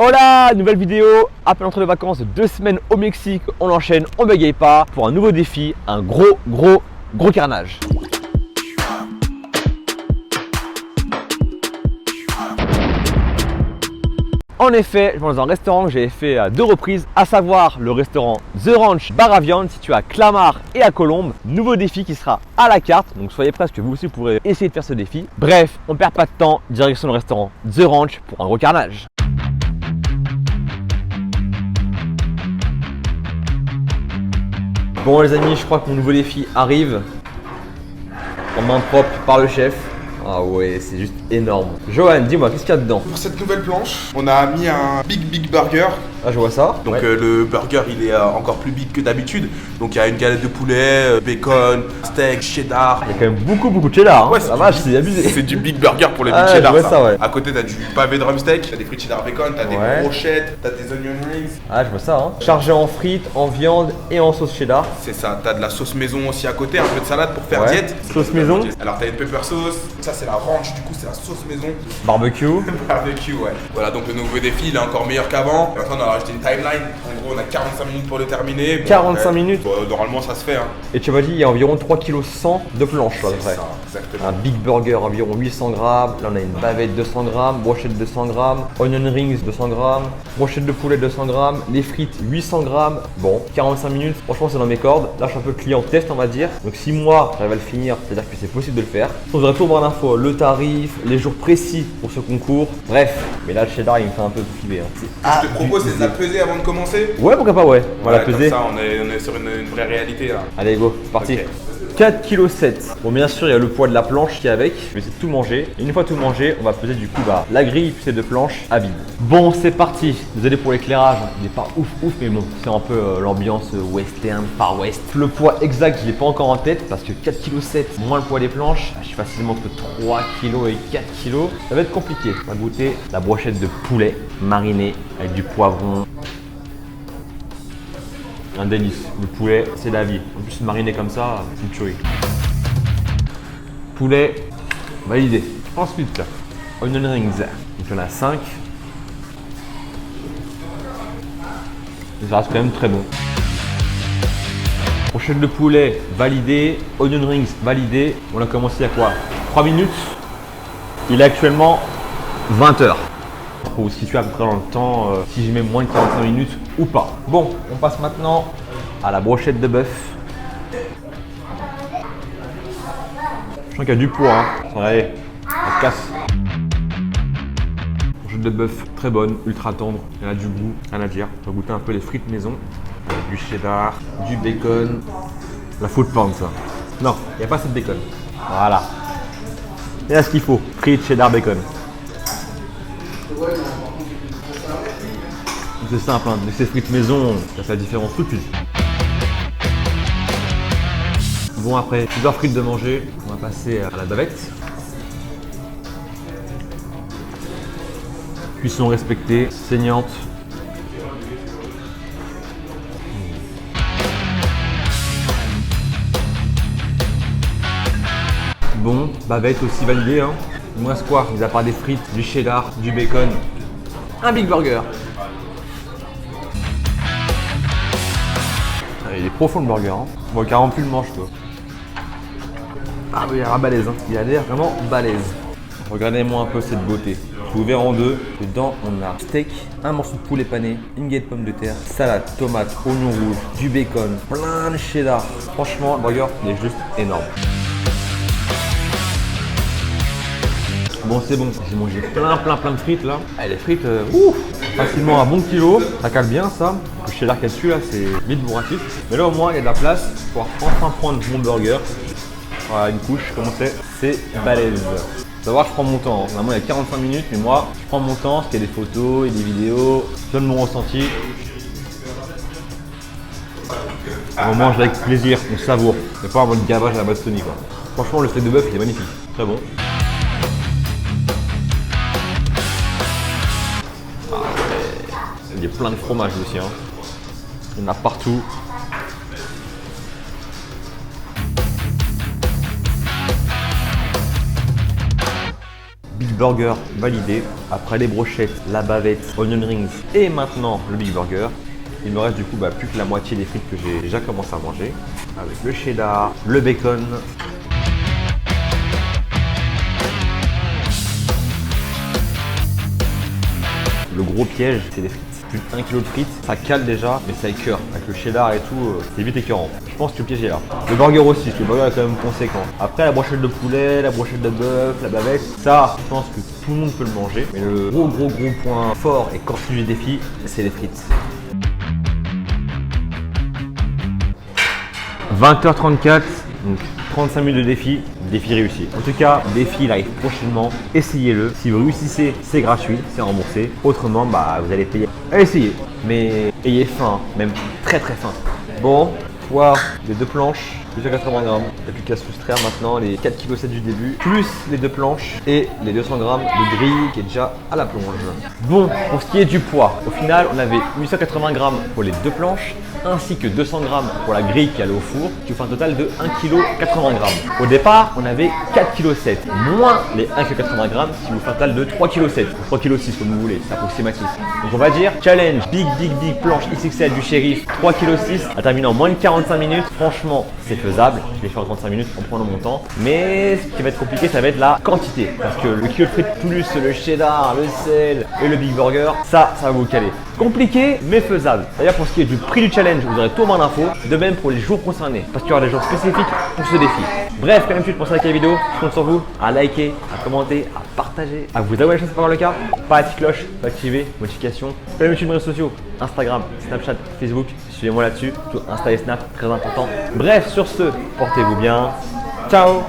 Hola, nouvelle vidéo. Après l'entrée de vacances de 2 semaines au Mexique, on enchaîne, on bégaye pas pour un nouveau défi, un gros carnage. En effet, je vais dans un restaurant que j'avais fait à 2 reprises, à savoir le restaurant The Ranch Bar à Viande situé à Clamart et à Colombes. Nouveau défi qui sera à la carte, donc soyez prêts parce que vous aussi pourrez essayer de faire ce défi. Bref, on perd pas de temps, direction le restaurant The Ranch pour un gros carnage. Bon les amis, je crois que mon nouveau défi arrive en main propre par le chef. Ah ouais, c'est juste énorme. Johan, dis-moi, qu'est-ce qu'il y a dedans? Pour cette nouvelle planche, on a mis un big burger. Ah, je vois ça. Donc Ouais. le burger, il est encore plus big que d'habitude. Donc il y a une galette de poulet, bacon, steak, cheddar. Il y a quand même beaucoup de cheddar. Hein. Ouais, La vache, c'est abusé. C'est du big burger pour les Ah, big cheddar. je vois ça, ouais. À côté, t'as du pavé de drumstick, t'as des frites cheddar bacon, t'as Ouais. des brochettes, t'as des onion rings. Ah, je vois ça. Hein. Chargé en frites, en viande et en sauce cheddar. C'est ça, t'as de la sauce maison aussi à côté, un peu de salade pour faire Ouais. diète. Sauce maison. Alors t'as une pepper sauce, ça c'est la ranch, du coup c'est la sauce maison. Barbecue. Barbecue, ouais. Voilà, donc le nouveau défi, il est encore meilleur qu'avant. Maintenant, on a rajouté une timeline. En gros, on a 45 minutes pour le terminer. Bon, 45 minutes. Bon, normalement, ça se fait. Hein. Et tu m'as dit, il y a environ 3,1 kg de planche à peu C'est près. ça, exactement. Un big burger environ 800 grammes. Là, on a une bavette 200 grammes, brochette 200 grammes, onion rings 200 grammes, brochette de poulet 200 grammes, les frites 800 grammes. Bon, 45 minutes. Franchement, c'est dans mes cordes. Là, je suis un peu client test, on va dire. Donc, si moi, j'arrive à le finir, c'est-à-dire que c'est possible de le faire. On devrait tout voir l'info, le tarif, les jours précis pour ce concours. Bref, mais là, le cheddar, il me fait un peu flipper. Hein. Ce que je te propose, c'est de la peser avant de commencer. Ouais, pourquoi pas, ouais. On va la Comme peser. ça, on est sur une vraie réalité là. Allez, go, c'est parti. Ok. 4,7 kg. Bon, bien sûr, il y a le poids de la planche qui est avec. Je vais essayer de tout manger. Et une fois tout mangé, on va peser du coup la grille puis c'est de planche à vide. Bon, c'est parti. Désolé pour l'éclairage. Il n'est pas ouf, mais bon, c'est un peu l'ambiance western, Far West. Le poids exact, je l'ai pas encore en tête parce que 4,7 kg moins le poids des planches, je suis facilement entre 3 kg et 4 kg. Ça va être compliqué. On va goûter la brochette de poulet marinée avec du poivron. Un délice. Le poulet, c'est la vie. En plus, mariné comme ça, c'est une tuerie. Poulet, validé. Ensuite, onion rings. Donc, il y en a 5. Ça reste quand même très bon. Brochette de poulet, validé. Onion rings, validé. On a commencé à quoi? 3 minutes. Il est actuellement 20 h. Pour vous situer à peu près dans le temps, si j'ai même moins de 45 minutes ou pas. Bon, on passe maintenant à la brochette de bœuf. Je sens qu'il y a du poids. Hein. Allez, on se casse. Brochette de bœuf très bonne, ultra tendre. Elle a du goût, rien à dire. On va goûter un peu les frites maison. Avec du cheddar, du bacon. La food pan, ça. Non, il n'y a pas assez de bacon. Voilà. Il y a ce qu'il faut. Frites, cheddar, bacon. C'est simple, hein. Dès que c'est frites maison, ça fait la différence tout de suite. Bon, après plusieurs frites de manger, on va passer à la bavette. Cuisson respectée, saignante. Bon, bavette aussi validée. Hein. Il me reste quoi? Mis à part des frites, du cheddar, du bacon, un big burger. Il est profond le burger, hein. On voit carrément plus le manche quoi. Ah oui, il a l'air balèze, hein. Il a l'air vraiment balèze. Regardez-moi un peu cette beauté. C'est ouvert en deux. Dedans, on a steak, un morceau de poulet pané, une galette de pommes de terre, salade, tomate, oignon rouge, du bacon, plein de cheddar. Franchement, le burger, il est juste énorme. Bon, c'est bon. J'ai mangé plein de frites là. Ah, les frites, ouf, facilement un bon kilo. Ça cale bien ça. Le cheddar qu'il y a dessus là, c'est vite bourratif. Mais là au moins, il y a de la place pour pouvoir enfin prendre mon burger. Voilà, une couche, comment c'est balèze. Faut savoir, je prends mon temps. Hein. Normalement, il y a 45 minutes, mais moi, je prends mon temps parce qu'il y a des photos et des vidéos. Je donne mon ressenti. On mange avec plaisir, on savoure. C'est pas un mode gavage à la Bastonie quoi. Franchement, le steak de bœuf, il est magnifique. Très bon. Il y a plein de fromages aussi. Hein. Il y en a partout. Big burger validé. Après les brochettes, la bavette, onion rings et maintenant le big burger. Il me reste du coup plus que la moitié des frites que j'ai déjà commencé à manger. Avec le cheddar, le bacon. Le gros piège, c'est les frites. Plus de 1 kg de frites, ça cale déjà, mais ça écœure. Avec le cheddar et tout, c'est vite écœurant. Je pense que le piège est là. Le burger aussi, parce que le burger est quand même conséquent. Après, la brochette de poulet, la brochette de bœuf, la bavette, ça, je pense que tout le monde peut le manger. Mais le gros point fort et corsi du défi, c'est les frites. 20h34, donc 35 minutes de défi réussi. En tout cas, le défi il arrive prochainement, essayez-le. Si vous réussissez, c'est gratuit, c'est remboursé. Autrement, vous allez payer. Essayez, mais ayez faim, même très faim. Bon, poids des 2 planches, 280 grammes. Il n'y a plus qu'à soustraire maintenant les 4,7 kg du début, plus les 2 planches et les 200 grammes de grille qui est déjà à la plonge. Bon, pour ce qui est du poids, au final, on avait 880 grammes pour les 2 planches, ainsi que 200 grammes pour la grille qui allait au four, qui fait un total de 1,80 kg. Au départ, on avait 4,7 kg, moins les 1,80 kg, qui vous fait un total de 3,7 kg, 3,6 kg comme vous voulez, c'est approximatif. Donc on va dire challenge big planche XXL du shérif, 3,6 kg, à terminer en moins de 45 minutes. Franchement, c'est faisable. Je vais faire 35 minutes en prenant mon temps. Mais ce qui va être compliqué, ça va être la quantité. Parce que le kilo de frites plus le cheddar, le sel et le big burger, ça va vous caler. Compliqué, mais faisable. D'ailleurs, pour ce qui est du prix du challenge, vous aurez tout en barre d'infos. De même pour les jours concernés, parce qu'il y aura des jours spécifiques pour ce défi. Bref, comme d'habitude, pensez à la vidéo, je compte sur vous à liker, à commenter, à partager, à vous abonner à la chaîne si ce n'est pas encore le cas, pas la petite cloche, pas activer, notification. Comme d'habitude, mes réseaux sociaux, Instagram, Snapchat, Facebook, suivez-moi là-dessus, tout Insta et Snap, très important. Bref, sur ce, portez-vous bien. Ciao!